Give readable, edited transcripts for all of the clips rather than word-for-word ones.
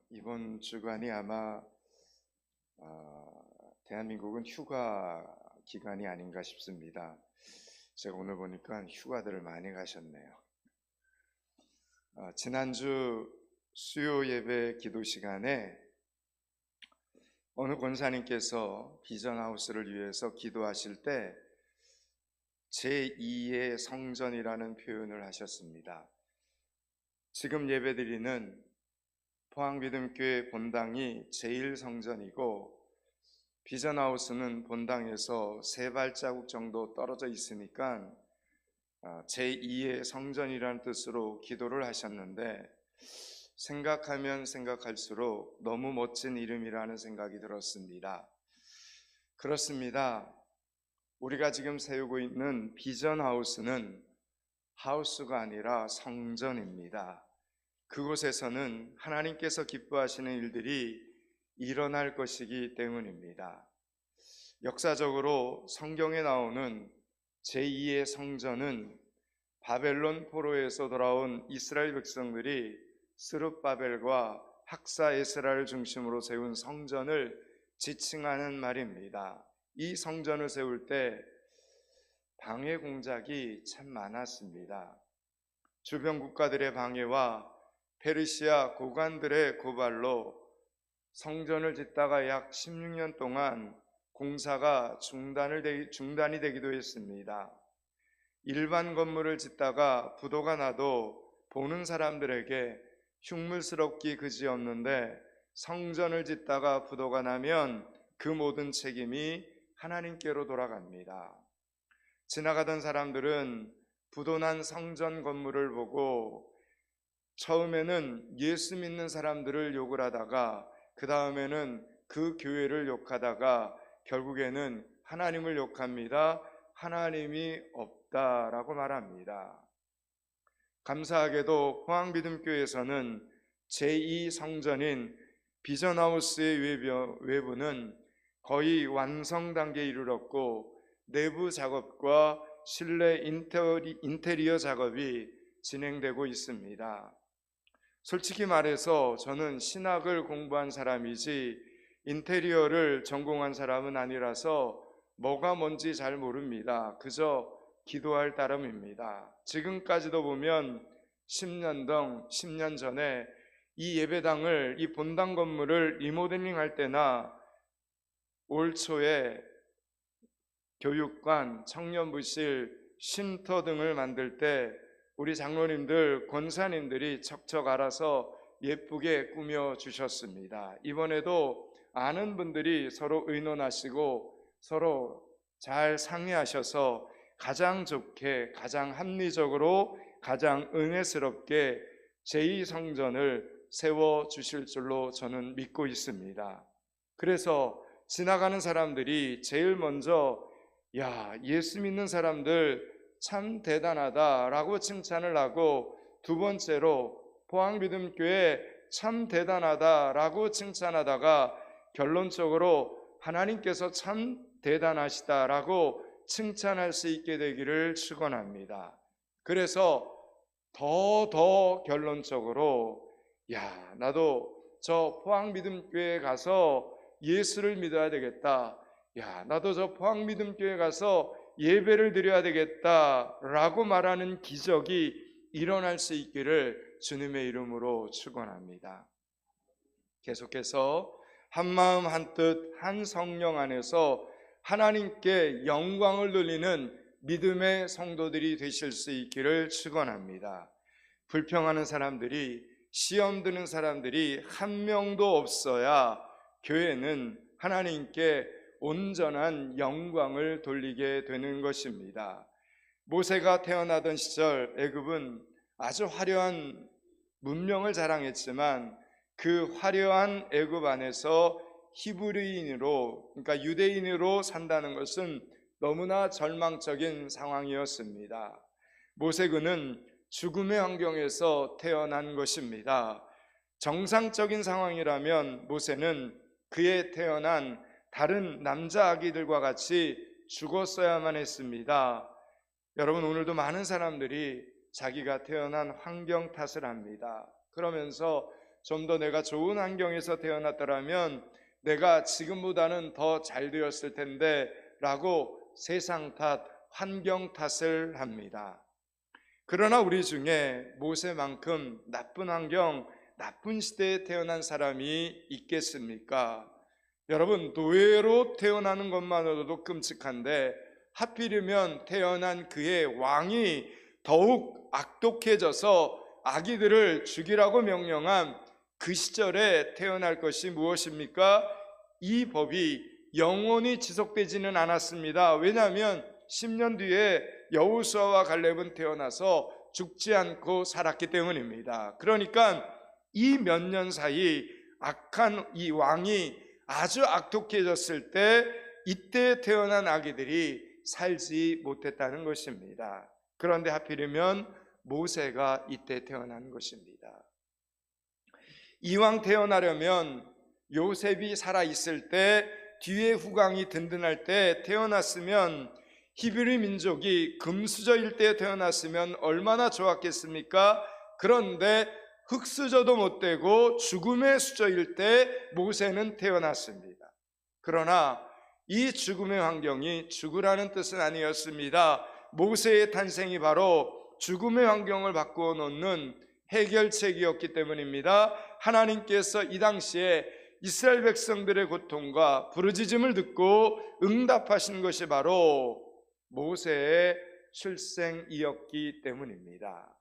이번 주간이 아마 대한민국은 휴가 기간이 아닌가 싶습니다. 제가 오늘 보니까 휴가들을 많이 가셨네요. 지난주 수요 예배 기도 시간에 어느 권사님께서 비전하우스를 위해서 기도하실 때 제2의 성전이라는 표현을 하셨습니다. 지금 예배드리는 포항미듬교회 본당이 제1성전이고 비전하우스는 본당에서 3발자국 정도 떨어져 있으니까 제2의 성전이라는 뜻으로 기도를 하셨는데, 생각하면 생각할수록 너무 멋진 이름이라는 생각이 들었습니다. 그렇습니다. 우리가 지금 세우고 있는 비전하우스는 하우스가 아니라 성전입니다. 그곳에서는 하나님께서 기뻐하시는 일들이 일어날 것이기 때문입니다. 역사적으로 성경에 나오는 제2의 성전은 바벨론 포로에서 돌아온 이스라엘 백성들이 스룹바벨과 학사 에스라를 중심으로 세운 성전을 지칭하는 말입니다. 이 성전을 세울 때 방해 공작이 참 많았습니다. 주변 국가들의 방해와 페르시아 고관들의 고발로 성전을 짓다가 약 16년 동안 공사가 중단이 되기도 했습니다. 일반 건물을 짓다가 부도가 나도 보는 사람들에게 흉물스럽기 그지없는데, 성전을 짓다가 부도가 나면 그 모든 책임이 하나님께로 돌아갑니다. 지나가던 사람들은 부도난 성전 건물을 보고 처음에는 예수 믿는 사람들을 욕을 하다가 그 다음에는 그 교회를 욕하다가 결국에는 하나님을 욕합니다. 하나님이 없다라고 말합니다. 감사하게도 포항미듬교회에서는 제2성전인 비전하우스의 외부는 거의 완성 단계에 이르렀고, 내부 작업과 실내 인테리어 작업이 진행되고 있습니다. 솔직히 말해서 저는 신학을 공부한 사람이지 인테리어를 전공한 사람은 아니라서 뭐가 뭔지 잘 모릅니다. 그저 기도할 따름입니다. 지금까지도 보면 10년 전에 이 예배당을, 이 본당 건물을 리모델링 할 때나 올 초에 교육관, 청년부실, 쉼터 등을 만들 때 우리 장로님들, 권사님들이 척척 알아서 예쁘게 꾸며주셨습니다. 이번에도 아는 분들이 서로 의논하시고 서로 잘 상의하셔서 가장 좋게, 가장 합리적으로, 가장 은혜스럽게 제2성전을 세워주실 줄로 저는 믿고 있습니다. 그래서 지나가는 사람들이 제일 먼저 예수 믿는 사람들 참 대단하다라고 칭찬을 하고, 두 번째로 포항미듬교회 참 대단하다라고 칭찬하다가 결론적으로 하나님께서 참 대단하시다라고 칭찬할 수 있게 되기를 축원합니다. 그래서 더 결론적으로 나도 저 포항미듬교회에 가서 예수를 믿어야 되겠다, 나도 저 포항미듬교회 가서 예배를 드려야 되겠다라고 말하는 기적이 일어날 수 있기를 주님의 이름으로 축원합니다. 계속해서 한마음 한뜻 한 성령 안에서 하나님께 영광을 돌리는 믿음의 성도들이 되실 수 있기를 축원합니다. 불평하는 사람들이, 시험 드는 사람들이 한 명도 없어야 교회는 하나님께 온전한 영광을 돌리게 되는 것입니다. 모세가 태어나던 시절 애굽은 아주 화려한 문명을 자랑했지만 그 화려한 애굽 안에서 히브리인으로, 그러니까 유대인으로 산다는 것은 너무나 절망적인 상황이었습니다. 모세 그는 죽음의 환경에서 태어난 것입니다. 정상적인 상황이라면 모세는 그의 태어난 다른 남자 아기들과 같이 죽었어야만 했습니다. 여러분, 오늘도 많은 사람들이 자기가 태어난 환경 탓을 합니다. 그러면서 좀 더 내가 좋은 환경에서 태어났더라면 내가 지금보다는 더 잘 되었을 텐데 라고 세상 탓, 환경 탓을 합니다. 그러나 우리 중에 모세만큼 나쁜 환경, 나쁜 시대에 태어난 사람이 있겠습니까? 여러분, 노예로 태어나는 것만으로도 끔찍한데 하필이면 태어난 그의 왕이 더욱 악독해져서 아기들을 죽이라고 명령한 그 시절에 태어날 것이 무엇입니까? 이 법이 영원히 지속되지는 않았습니다. 왜냐하면 10년 뒤에 여호수아와 갈렙은 태어나서 죽지 않고 살았기 때문입니다. 그러니까 이 몇 년 사이 악한 이 왕이 아주 악독해졌을 때 이때 태어난 아기들이 살지 못했다는 것입니다. 그런데 하필이면 모세가 이때 태어난 것입니다. 이왕 태어나려면 요셉이 살아있을 때, 뒤에 후광이 든든할 때 태어났으면, 히브리 민족이 금수저일 때 태어났으면 얼마나 좋았겠습니까? 그런데 흙수저도 못 되고 죽음의 수저일 때 모세는 태어났습니다. 그러나 이 죽음의 환경이 죽으라는 뜻은 아니었습니다. 모세의 탄생이 바로 죽음의 환경을 바꾸어 놓는 해결책이었기 때문입니다. 하나님께서 이 당시에 이스라엘 백성들의 고통과 부르짖음을 듣고 응답하신 것이 바로 모세의 출생이었기 때문입니다.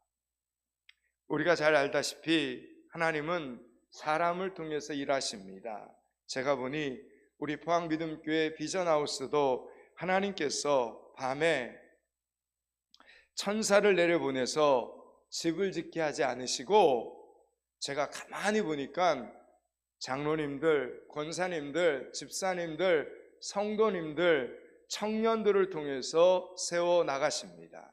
우리가 잘 알다시피 하나님은 사람을 통해서 일하십니다. 제가 보니 우리 포항믿음교회 비전하우스도 하나님께서 밤에 천사를 내려보내서 집을 짓게 하지 않으시고, 제가 가만히 보니까 장로님들, 권사님들, 집사님들, 성도님들, 청년들을 통해서 세워 나가십니다.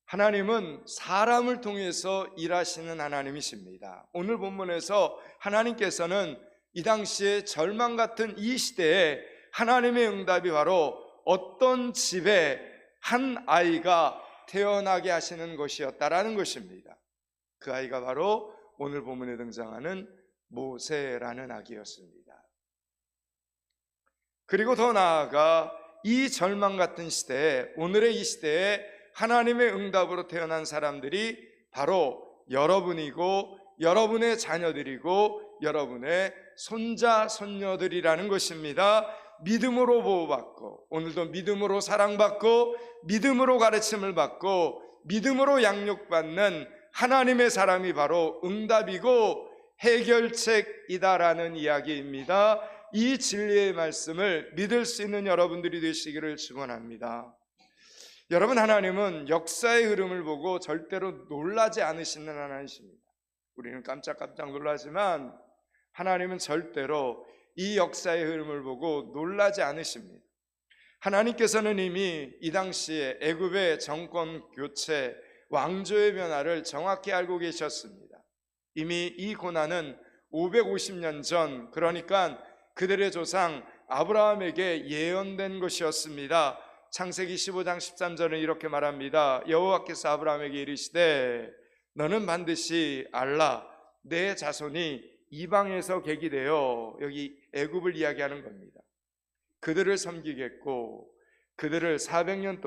하나님은 사람을 통해서 일하시는 하나님이십니다. 오늘 본문에서 하나님께서는 이 당시에 절망 같은 이 시대에 하나님의 응답이 바로 어떤 집에 한 아이가 태어나게 하시는 것이었다라는 것입니다. 그 아이가 바로 오늘 본문에 등장하는 모세라는 아기였습니다. 그리고 더 나아가 이 절망 같은 시대에, 오늘의 이 시대에 하나님의 응답으로 태어난 사람들이 바로 여러분이고 여러분의 자녀들이고 여러분의 손자, 손녀들이라는 것입니다. 믿음으로 보호받고, 오늘도 믿음으로 사랑받고, 믿음으로 가르침을 받고, 믿음으로 양육받는 하나님의 사람이 바로 응답이고 해결책이다라는 이야기입니다. 이 진리의 말씀을 믿을 수 있는 여러분들이 되시기를 축원합니다. 여러분, 하나님은 역사의 흐름을 보고 절대로 놀라지 않으시는 하나님이십니다. 우리는 깜짝깜짝 놀라지만 하나님은 절대로 이 역사의 흐름을 보고 놀라지 않으십니다. 하나님께서는 이미 이 당시에 애굽의 정권 교체, 왕조의 변화를 정확히 알고 계셨습니다. 이미 이 고난은 550년 전, 그러니까 그들의 조상 아브라함에게 예언된 것이었습니다. 창세기 15장 13절은 이렇게 말합니다. 여호와께서 아브라함에게 이르시되 너는 반드시 알라, 내 자손이 이방에서 계기되어, 여기 애굽을 이야기하는 겁니다. 그들을 섬기겠고 그들은 400년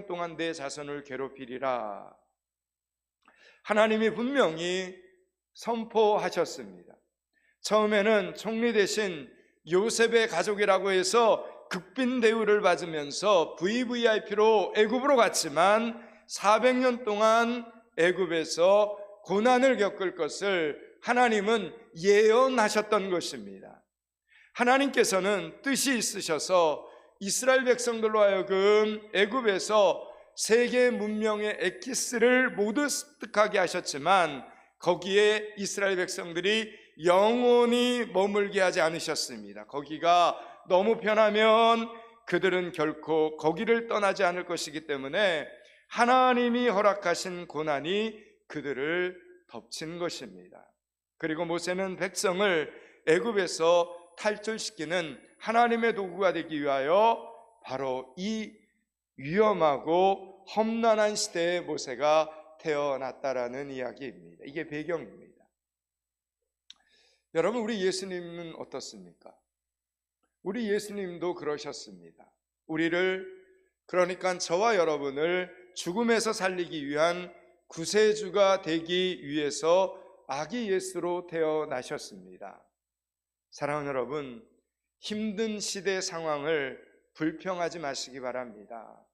동안 내 자손을 괴롭히리라. 하나님이 분명히 선포하셨습니다. 처음에는 총리 대신 요셉의 가족이라고 해서 극빈 대우를 받으면서 VVIP로 애굽으로 갔지만 400년 동안 애굽에서 고난을 겪을 것을 하나님은 예언하셨던 것입니다. 하나님께서는 뜻이 있으셔서 이스라엘 백성들로 하여금 애굽에서 세계 문명의 엑기스를 모두 습득하게 하셨지만 거기에 이스라엘 백성들이 영원히 머물게 하지 않으셨습니다. 거기가 너무 편하면 그들은 결코 거기를 떠나지 않을 것이기 때문에 하나님이 허락하신 고난이 그들을 덮친 것입니다. 그리고 모세는 백성을 애굽에서 탈출시키는 하나님의 도구가 되기 위하여 바로 이 위험하고 험난한 시대에 모세가 태어났다라는 이야기입니다. 이게 배경입니다. 여러분, 우리 예수님은 어떻습니까? 우리 예수님도 그러셨습니다. 우리를, 그러니까 저와 여러분을 죽음에서 살리기 위한 구세주가 되기 위해서 아기 예수로 태어나셨습니다. 사랑하는 여러분, 힘든 시대 상황을 불평하지 마시기 바랍니다.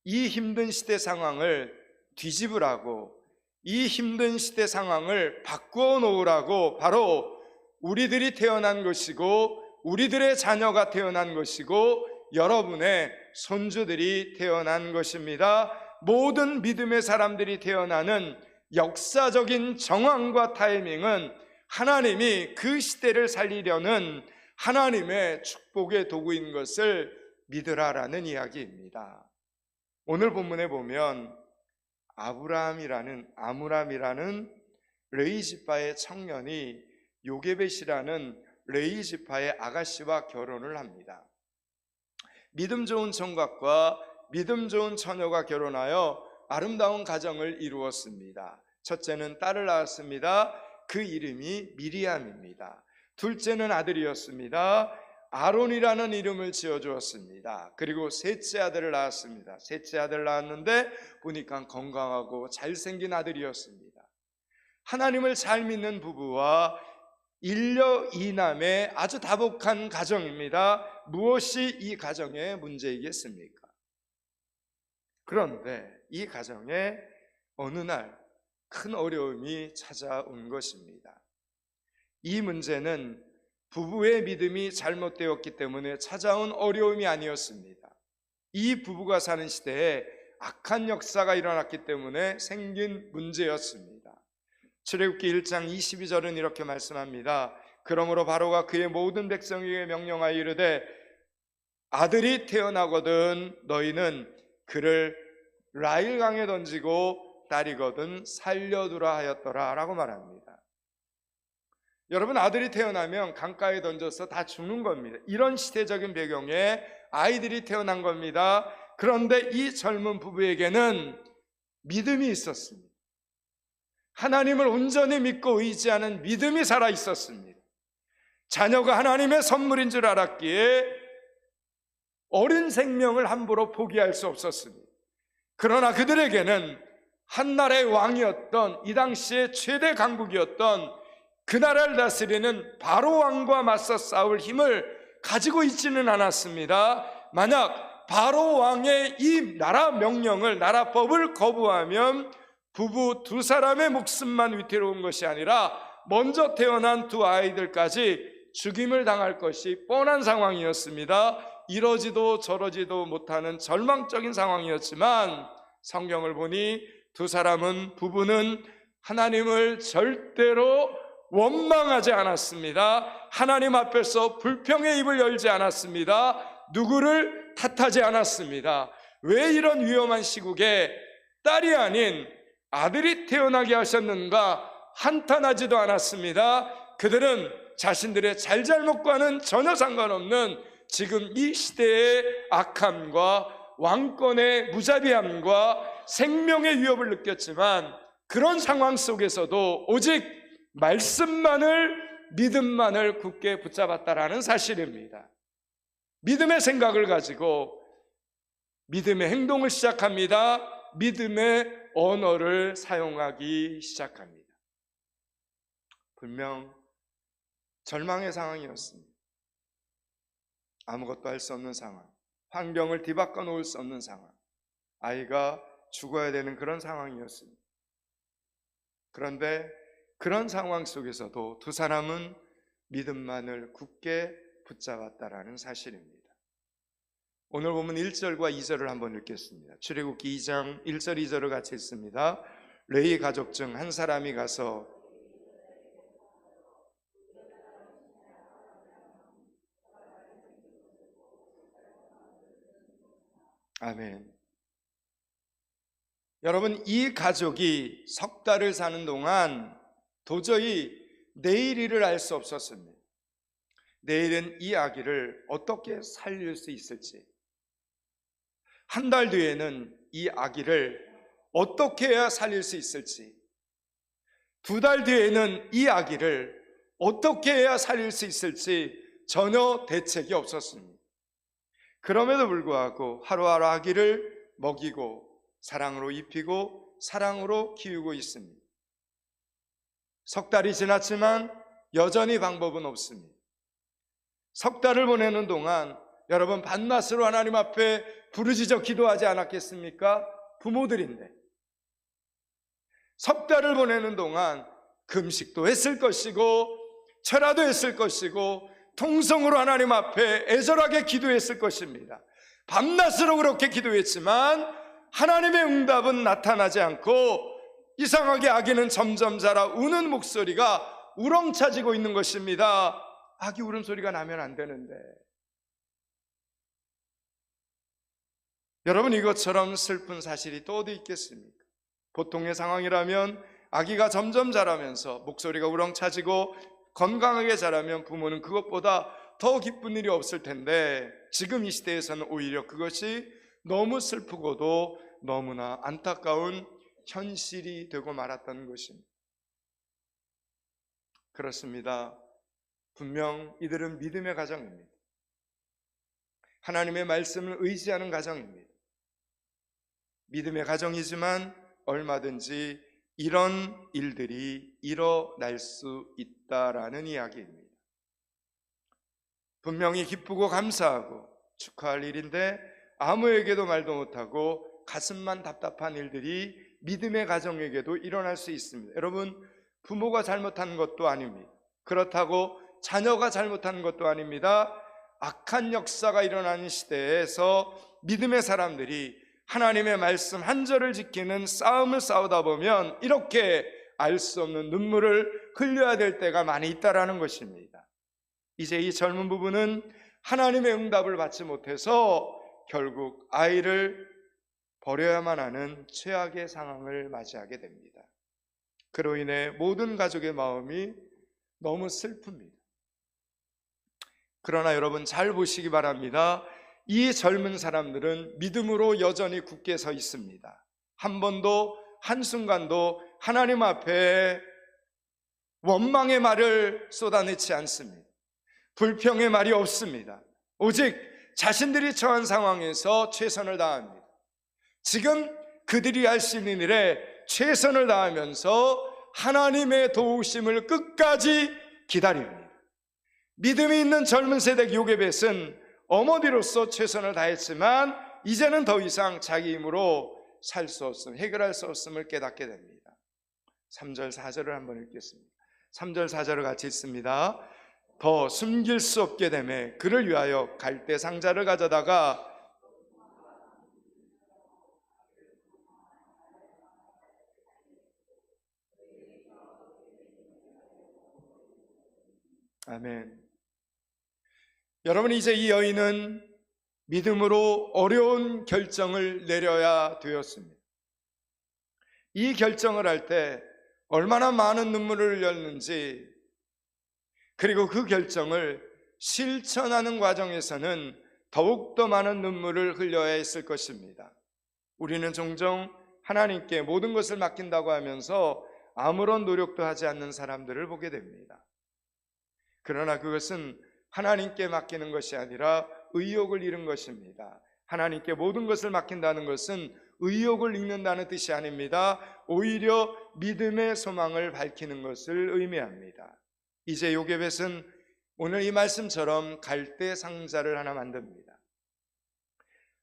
이 힘든 시대 상황을 뒤집으라고, 이 힘든 시대 상황을 바꾸어 놓으라고 바로 우리들이 태어난 것이고, 우리들의 자녀가 태어난 것이고, 여러분의 손주들이 태어난 것입니다. 모든 믿음의 사람들이 태어나는 역사적인 정황과 타이밍은 하나님이 그 시대를 살리려는 하나님의 축복의 도구인 것을 믿으라라는 이야기입니다. 오늘 본문에 보면 아므람이라는 레위지파의 청년이 요게벳이라는 레위지파의 아가씨와 결혼을 합니다. 믿음 좋은 총각과 믿음 좋은 처녀가 결혼하여 아름다운 가정을 이루었습니다. 첫째는 딸을 낳았습니다. 그 이름이 미리암입니다. 둘째는 아들이었습니다. 아론이라는 이름을 지어주었습니다. 그리고 셋째 아들을 낳았습니다. 셋째 아들을 낳았는데 보니까 건강하고 잘생긴 아들이었습니다. 하나님을 잘 믿는 부부와 일녀 이남의 아주 다복한 가정입니다. 무엇이 이 가정의 문제이겠습니까? 그런데 이 가정에 어느 날 큰 어려움이 찾아온 것입니다. 이 문제는 부부의 믿음이 잘못되었기 때문에 찾아온 어려움이 아니었습니다. 이 부부가 사는 시대에 악한 역사가 일어났기 때문에 생긴 문제였습니다. 출애굽기 1장 22절은 이렇게 말씀합니다. 그러므로 바로가 그의 모든 백성에게 명령하여 이르되 아들이 태어나거든 너희는 그를 라일강에 던지고 딸이거든 살려두라 하였더라 라고 말합니다. 여러분, 아들이 태어나면 강가에 던져서 다 죽는 겁니다. 이런 시대적인 배경에 아이들이 태어난 겁니다. 그런데 이 젊은 부부에게는 믿음이 있었습니다. 하나님을 온전히 믿고 의지하는 믿음이 살아 있었습니다. 자녀가 하나님의 선물인 줄 알았기에 어린 생명을 함부로 포기할 수 없었습니다. 그러나 그들에게는 한나라의 왕이었던, 이 당시의 최대 강국이었던 그 나라를 다스리는 바로 왕과 맞서 싸울 힘을 가지고 있지는 않았습니다. 만약 바로 왕의 이 나라 명령을, 나라법을 거부하면 부부 두 사람의 목숨만 위태로운 것이 아니라 먼저 태어난 두 아이들까지 죽임을 당할 것이 뻔한 상황이었습니다. 이러지도 저러지도 못하는 절망적인 상황이었지만 성경을 보니 부부는 하나님을 절대로 원망하지 않았습니다. 하나님 앞에서 불평의 입을 열지 않았습니다. 누구를 탓하지 않았습니다. 왜 이런 위험한 시국에 딸이 아닌 아들이 태어나게 하셨는가 한탄하지도 않았습니다. 그들은 자신들의 잘잘못과는 전혀 상관없는 지금 이 시대의 악함과 왕권의 무자비함과 생명의 위협을 느꼈지만 그런 상황 속에서도 오직 말씀만을, 믿음만을 굳게 붙잡았다라는 사실입니다. 믿음의 생각을 가지고 믿음의 행동을 시작합니다. 믿음의 언어를 사용하기 시작합니다. 분명 절망의 상황이었습니다. 아무것도 할 수 없는 상황, 환경을 뒤바꿔 놓을 수 없는 상황, 아이가 죽어야 되는 그런 상황이었습니다. 그런데 그런 상황 속에서도 두 사람은 믿음만을 굳게 붙잡았다라는 사실입니다. 오늘 보면 1절과 2절을 한번 읽겠습니다. 출애굽기 2장 1절 2절을 같이 읽습니다. 레위 가족 중 한 사람이 가서 아멘. 여러분, 이 가족이 석 달을 사는 동안 도저히 내일 일을 알 수 없었습니다. 내일은 이 아기를 어떻게 살릴 수 있을지, 한 달 뒤에는 이 아기를 어떻게 해야 살릴 수 있을지, 2달 뒤에는 이 아기를 어떻게 해야 살릴 수 있을지 전혀 대책이 없었습니다. 그럼에도 불구하고 하루하루 아기를 먹이고 사랑으로 입히고 사랑으로 키우고 있습니다. 3달이 지났지만 여전히 방법은 없습니다. 3달을 보내는 동안 여러분 밤낮으로 하나님 앞에 부르짖어 기도하지 않았겠습니까? 부모들인데 3달을 보내는 동안 금식도 했을 것이고 철야도 했을 것이고 통성으로 하나님 앞에 애절하게 기도했을 것입니다. 밤낮으로 그렇게 기도했지만 하나님의 응답은 나타나지 않고 이상하게 아기는 점점 자라 우는 목소리가 우렁차지고 있는 것입니다. 아기 울음소리가 나면 안 되는데, 여러분 이것처럼 슬픈 사실이 또 어디 있겠습니까? 보통의 상황이라면 아기가 점점 자라면서 목소리가 우렁차지고 건강하게 자라면 부모는 그것보다 더 기쁜 일이 없을 텐데, 지금 이 시대에서는 오히려 그것이 너무 슬프고도 너무나 안타까운 현실이 되고 말았다는 것입니다. 그렇습니다. 분명 이들은 믿음의 가정입니다. 하나님의 말씀을 의지하는 가정입니다. 믿음의 가정이지만 얼마든지 이런 일들이 일어날 수 있다라는 이야기입니다. 분명히 기쁘고 감사하고 축하할 일인데 아무에게도 말도 못하고 가슴만 답답한 일들이 믿음의 가정에게도 일어날 수 있습니다. 여러분, 부모가 잘못한 것도 아닙니다. 그렇다고 자녀가 잘못한 것도 아닙니다. 악한 역사가 일어나는 시대에서 믿음의 사람들이 하나님의 말씀 한 절을 지키는 싸움을 싸우다 보면 이렇게 알 수 없는 눈물을 흘려야 될 때가 많이 있다라는 것입니다. 이제 이 젊은 부부는 하나님의 응답을 받지 못해서 결국 아이를 버려야만 하는 최악의 상황을 맞이하게 됩니다. 그로 인해 모든 가족의 마음이 너무 슬픕니다. 그러나 여러분 잘 보시기 바랍니다. 이 젊은 사람들은 믿음으로 여전히 굳게 서 있습니다. 한 번도 한순간도 하나님 앞에 원망의 말을 쏟아내지 않습니다. 불평의 말이 없습니다. 오직 자신들이 처한 상황에서 최선을 다합니다. 지금 그들이 할 수 있는 일에 최선을 다하면서 하나님의 도우심을 끝까지 기다립니다. 믿음이 있는 젊은 세대 요게벳은 어머니로서 최선을 다했지만 이제는 더 이상 자기 힘으로 살 수 없음, 해결할 수 없음을 깨닫게 됩니다. 3절 4절을 한번 읽겠습니다. 3절 4절을 같이 읽습니다. 더 숨길 수 없게 되매 그를 위하여 갈대 상자를 가져다가 아멘. 여러분, 이제 이 여인은 믿음으로 어려운 결정을 내려야 되었습니다. 이 결정을 할 때 얼마나 많은 눈물을 흘렸는지, 그리고 그 결정을 실천하는 과정에서는 더욱더 많은 눈물을 흘려야 했을 것입니다. 우리는 종종 하나님께 모든 것을 맡긴다고 하면서 아무런 노력도 하지 않는 사람들을 보게 됩니다. 그러나 그것은 하나님께 맡기는 것이 아니라 의욕을 잃은 것입니다. 하나님께 모든 것을 맡긴다는 것은 의욕을 잃는다는 뜻이 아닙니다. 오히려 믿음의 소망을 밝히는 것을 의미합니다. 이제 요게벳은 오늘 이 말씀처럼 갈대 상자를 하나 만듭니다.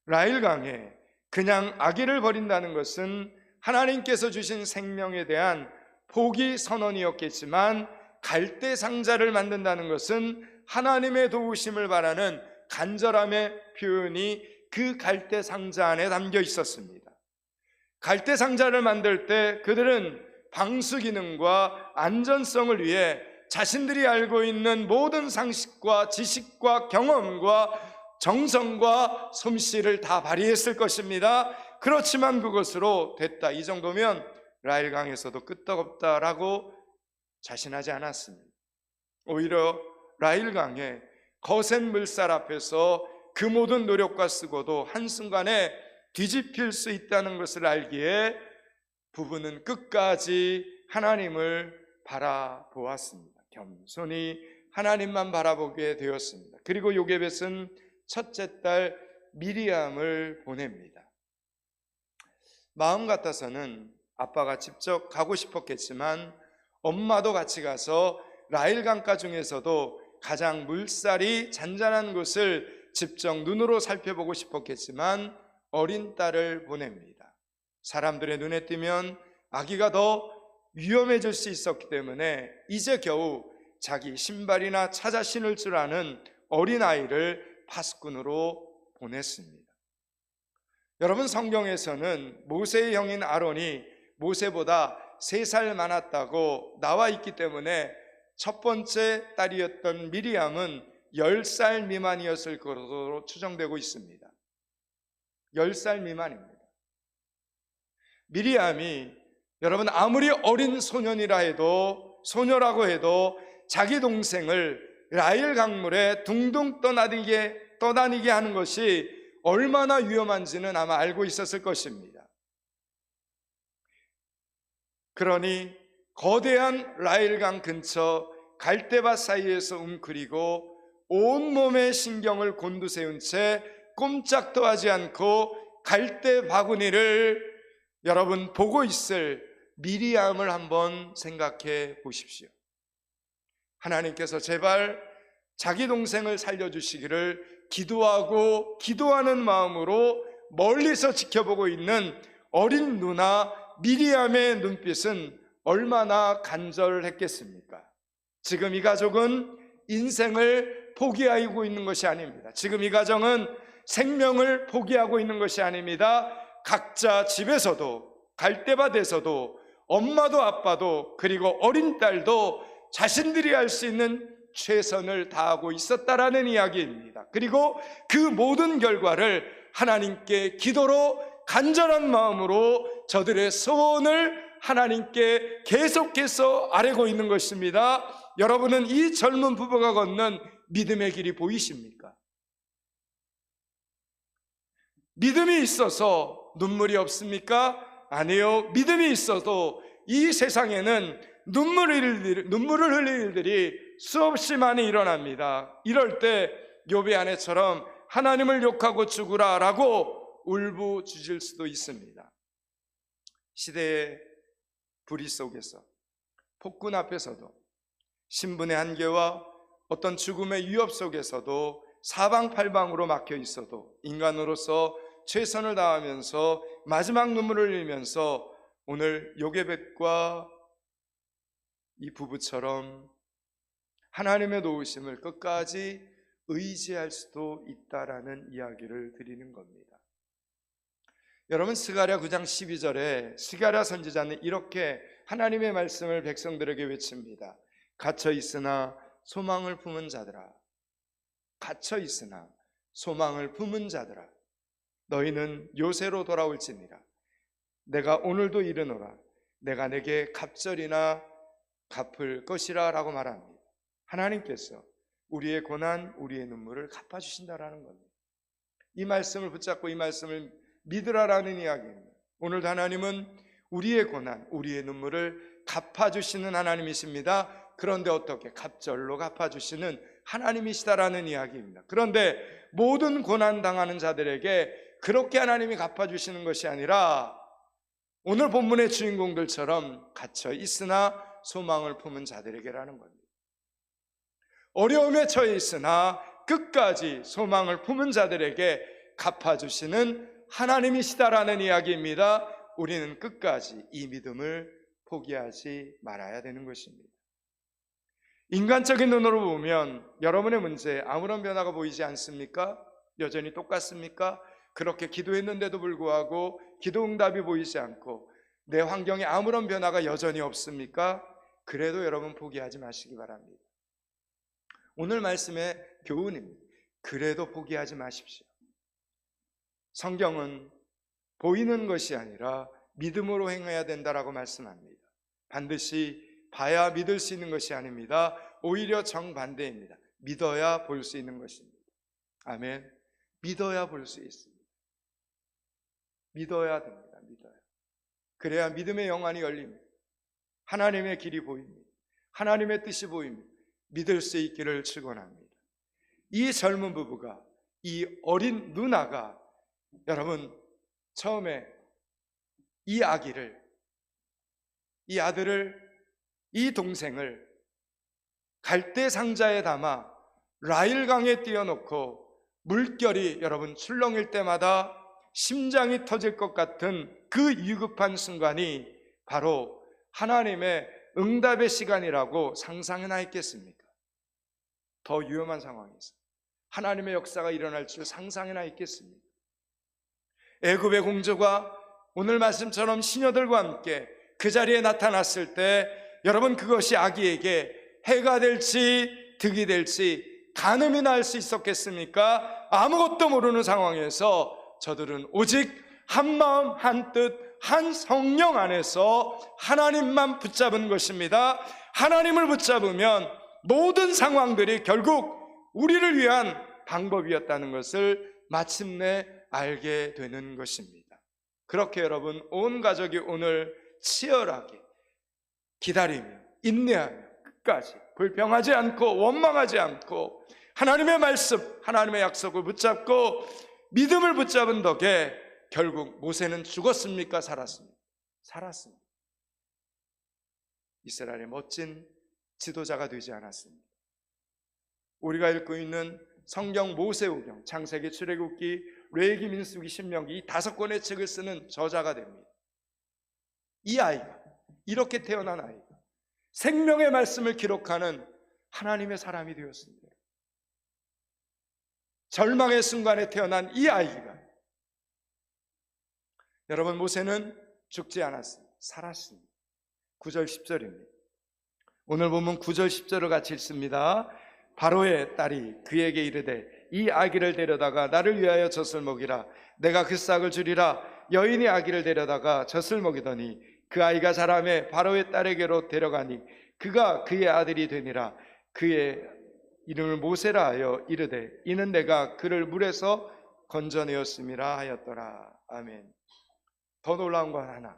라일강에 그냥 아기를 버린다는 것은 하나님께서 주신 생명에 대한 포기 선언이었겠지만, 갈대 상자를 만든다는 것은 하나님의 도우심을 바라는 간절함의 표현이 그 갈대 상자 안에 담겨 있었습니다. 갈대 상자를 만들 때 그들은 방수 기능과 안전성을 위해 자신들이 알고 있는 모든 상식과 지식과 경험과 정성과 솜씨를 다 발휘했을 것입니다. 그렇지만 그것으로 됐다, 이 정도면 라일강에서도 끄떡없다라고 자신하지 않았습니다. 오히려 라일강의 거센 물살 앞에서 그 모든 노력과 쓰고도 한순간에 뒤집힐 수 있다는 것을 알기에 부부는 끝까지 하나님을 바라보았습니다. 겸손히 하나님만 바라보게 되었습니다. 그리고 요게벳은 첫째 딸 미리암을 보냅니다. 마음 같아서는 아빠가 직접 가고 싶었겠지만 엄마도 같이 가서 라일 강가 중에서도 가장 물살이 잔잔한 곳을 직접 눈으로 살펴보고 싶었겠지만 어린 딸을 보냅니다. 사람들의 눈에 띄면 아기가 더 위험해질 수 있었기 때문에 이제 겨우 자기 신발이나 찾아 신을 줄 아는 어린아이를 파수꾼으로 보냈습니다. 여러분, 성경에서는 모세의 형인 아론이 모세보다 3살 많았다고 나와 있기 때문에 첫 번째 딸이었던 미리암은 10살 미만이었을 것으로 추정되고 있습니다. 10살 미만입니다. 미리암이 여러분 아무리 어린 소녀라고 해도 자기 동생을 라일 강물에 둥둥 떠다니게 하는 것이 얼마나 위험한지는 아마 알고 있었을 것입니다. 그러니 거대한 라일강 근처 갈대밭 사이에서 웅크리고 온몸의 신경을 곤두세운 채 꼼짝도 하지 않고 갈대 바구니를 여러분 보고 있을 미리암을 한번 생각해 보십시오. 하나님께서 제발 자기 동생을 살려주시기를 기도하는 마음으로 멀리서 지켜보고 있는 어린 누나 미리암의 눈빛은 얼마나 간절했겠습니까? 지금 이 가족은 인생을 포기하고 있는 것이 아닙니다. 지금 이 가정은 생명을 포기하고 있는 것이 아닙니다. 각자 집에서도 갈대밭에서도 엄마도 아빠도 그리고 어린 딸도 자신들이 할 수 있는 최선을 다하고 있었다라는 이야기입니다. 그리고 그 모든 결과를 하나님께 기도로 간절한 마음으로 저들의 소원을 하나님께 계속해서 아뢰고 있는 것입니다. 여러분은 이 젊은 부부가 걷는 믿음의 길이 보이십니까? 믿음이 있어서 눈물이 없습니까? 아니요. 믿음이 있어도 이 세상에는 눈물을 흘릴 일들이 수없이 많이 일어납니다. 이럴 때 욥의 아내처럼 하나님을 욕하고 죽으라 라고 울부짖을 수도 있습니다. 시대의 불의 속에서, 폭군 앞에서도, 신분의 한계와 어떤 죽음의 위협 속에서도 사방팔방으로 막혀 있어도 인간으로서 최선을 다하면서 마지막 눈물을 흘리면서 오늘 요게벳과 이 부부처럼 하나님의 도우심을 끝까지 의지할 수도 있다라는 이야기를 드리는 겁니다. 여러분, 스가랴 9장 12절에 스가랴 선지자는 이렇게 하나님의 말씀을 백성들에게 외칩니다. 갇혀 있으나 소망을 품은 자들아, 갇혀 있으나 소망을 품은 자들아, 너희는 요새로 돌아올지니라. 내가 오늘도 이르노라. 내가 내게 갑절이나 갚을 것이라 라고 말합니다. 하나님께서 우리의 고난, 우리의 눈물을 갚아주신다라는 겁니다. 이 말씀을 붙잡고 이 말씀을 믿으라라는 이야기입니다. 오늘도 하나님은 우리의 고난, 우리의 눈물을 갚아주시는 하나님이십니다. 그런데 어떻게? 갑절로 갚아주시는 하나님이시다라는 이야기입니다. 그런데 모든 고난 당하는 자들에게 그렇게 하나님이 갚아주시는 것이 아니라 오늘 본문의 주인공들처럼 갇혀 있으나 소망을 품은 자들에게라는 겁니다. 어려움에 처해 있으나 끝까지 소망을 품은 자들에게 갚아주시는 하나님이시다라는 이야기입니다. 우리는 끝까지 이 믿음을 포기하지 말아야 되는 것입니다. 인간적인 눈으로 보면 여러분의 문제에 아무런 변화가 보이지 않습니까? 여전히 똑같습니까? 그렇게 기도했는데도 불구하고 기도 응답이 보이지 않고 내 환경에 아무런 변화가 여전히 없습니까? 그래도 여러분 포기하지 마시기 바랍니다. 오늘 말씀의 교훈입니다. 그래도 포기하지 마십시오. 성경은 보이는 것이 아니라 믿음으로 행해야 된다라고 말씀합니다. 반드시 봐야 믿을 수 있는 것이 아닙니다. 오히려 정반대입니다. 믿어야 볼 수 있는 것입니다. 아멘. 믿어야 볼 수 있습니다. 믿어야 됩니다. 믿어야. 그래야 믿음의 영안이 열립니다. 하나님의 길이 보입니다. 하나님의 뜻이 보입니다. 믿을 수 있기를 축원합니다. 이 젊은 부부가, 이 어린 누나가 여러분 처음에 이 아기를, 이 아들을, 이 동생을 갈대 상자에 담아 라일강에 띄워놓고 물결이 여러분 출렁일 때마다 심장이 터질 것 같은 그 위급한 순간이 바로 하나님의 응답의 시간이라고 상상이나 했겠습니까? 더 위험한 상황에서 하나님의 역사가 일어날 줄 상상이나 했겠습니까? 애굽의 공주가 오늘 말씀처럼 시녀들과 함께 그 자리에 나타났을 때 여러분 그것이 아기에게 해가 될지 득이 될지 가늠이나 할 수 있었겠습니까? 아무것도 모르는 상황에서 저들은 오직 한 마음 한 뜻 한 성령 안에서 하나님만 붙잡은 것입니다. 하나님을 붙잡으면 모든 상황들이 결국 우리를 위한 방법이었다는 것을 마침내 알게 되는 것입니다. 그렇게 여러분 온 가족이 오늘 치열하게 기다리며 인내하며 끝까지 불평하지 않고 원망하지 않고 하나님의 말씀, 하나님의 약속을 붙잡고 믿음을 붙잡은 덕에 결국 모세는 죽었습니까? 살았습니까? 살았습니다. 이스라엘의 멋진 지도자가 되지 않았습니다. 우리가 읽고 있는 성경 모세오경, 창세기, 출애굽기, 레위기, 민수기, 신명기 이 5권의 책을 쓰는 저자가 됩니다. 이 아이가, 이렇게 태어난 아이가 생명의 말씀을 기록하는 하나님의 사람이 되었습니다. 절망의 순간에 태어난 이 아이가, 여러분 모세는 죽지 않았습니다. 살았습니다. 9절 10절입니다. 오늘 보면 9절 10절을 같이 읽습니다. 바로의 딸이 그에게 이르되 이 아기를 데려다가 나를 위하여 젖을 먹이라. 내가 그 싹을 주리라. 여인이 아기를 데려다가 젖을 먹이더니 그 아이가 자라매 바로의 딸에게로 데려가니 그가 그의 아들이 되니라. 그의 이름을 모세라 하여 이르되 이는 내가 그를 물에서 건져내었음이라 하였더라. 아멘. 더 놀라운 건 하나,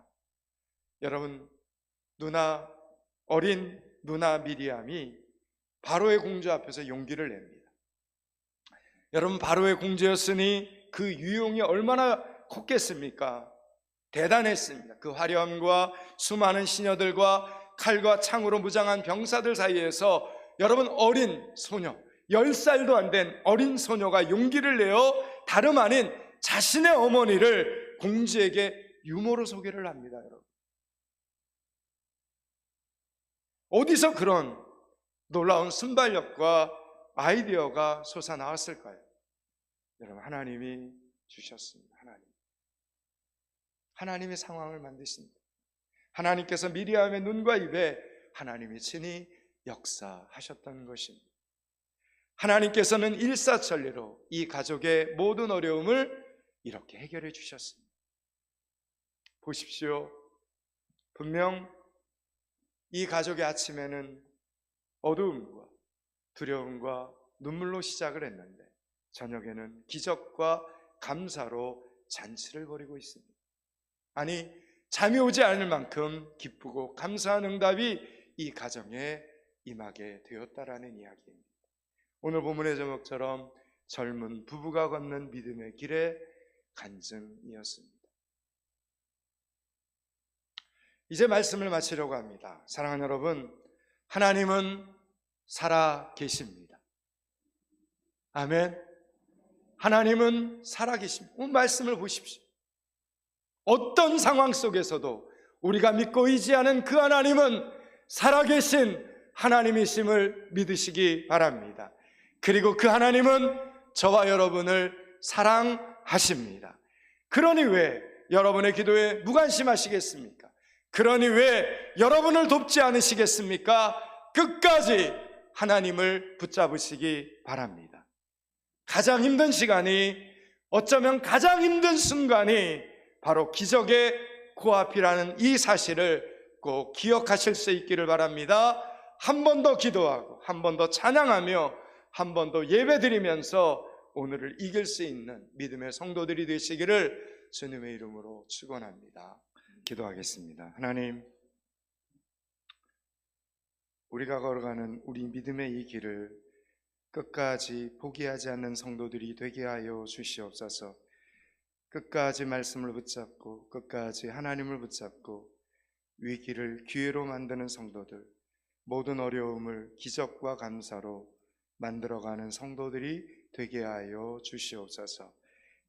여러분 어린 누나 미리암이 바로의 공주 앞에서 용기를 냅니다. 여러분 바로의 공주였으니 그 유용이 얼마나 컸겠습니까? 대단했습니다. 그 화려함과 수많은 시녀들과 칼과 창으로 무장한 병사들 사이에서 여러분 어린 소녀, 10살도 안 된 어린 소녀가 용기를 내어 다름 아닌 자신의 어머니를 공주에게 유머로 소개를 합니다. 여러분 어디서 그런 놀라운 순발력과 아이디어가 솟아나왔을까요? 여러분 하나님이 주셨습니다. 하나님이 상황을 만드십니다. 하나님께서 미리암의 눈과 입에 하나님이 친히 역사하셨던 것입니다. 하나님께서는 일사천리로 이 가족의 모든 어려움을 이렇게 해결해 주셨습니다. 보십시오. 분명 이 가족의 아침에는 어두움과 두려움과 눈물로 시작을 했는데 저녁에는 기적과 감사로 잔치를 벌이고 있습니다. 아니 잠이 오지 않을 만큼 기쁘고 감사한 응답이 이 가정에 임하게 되었다라는 이야기입니다. 오늘 본문의 제목처럼 젊은 부부가 걷는 믿음의 길의 간증이었습니다. 이제 말씀을 마치려고 합니다. 사랑하는 여러분, 하나님은 살아 계십니다. 아멘. 하나님은 살아 계십니다. 오늘 말씀을 보십시오. 어떤 상황 속에서도 우리가 믿고 의지하는 그 하나님은 살아계신 하나님이심을 믿으시기 바랍니다. 그리고 그 하나님은 저와 여러분을 사랑하십니다. 그러니 왜 여러분의 기도에 무관심하시겠습니까? 그러니 왜 여러분을 돕지 않으시겠습니까? 끝까지 하나님을 붙잡으시기 바랍니다. 가장 힘든 시간이, 어쩌면 가장 힘든 순간이 바로 기적의 코앞이라는 이 사실을 꼭 기억하실 수 있기를 바랍니다. 한 번 더 기도하고 한 번 더 찬양하며 한 번 더 예배드리면서 오늘을 이길 수 있는 믿음의 성도들이 되시기를 주님의 이름으로 축원합니다. 기도하겠습니다. 하나님, 우리가 걸어가는 우리 믿음의 이 길을 끝까지 포기하지 않는 성도들이 되게 하여 주시옵소서. 끝까지 말씀을 붙잡고 끝까지 하나님을 붙잡고 위기를 기회로 만드는 성도들, 모든 어려움을 기적과 감사로 만들어가는 성도들이 되게 하여 주시옵소서.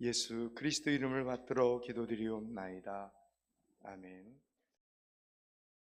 예수 그리스도 이름을 받들어 기도드리옵나이다. 아멘.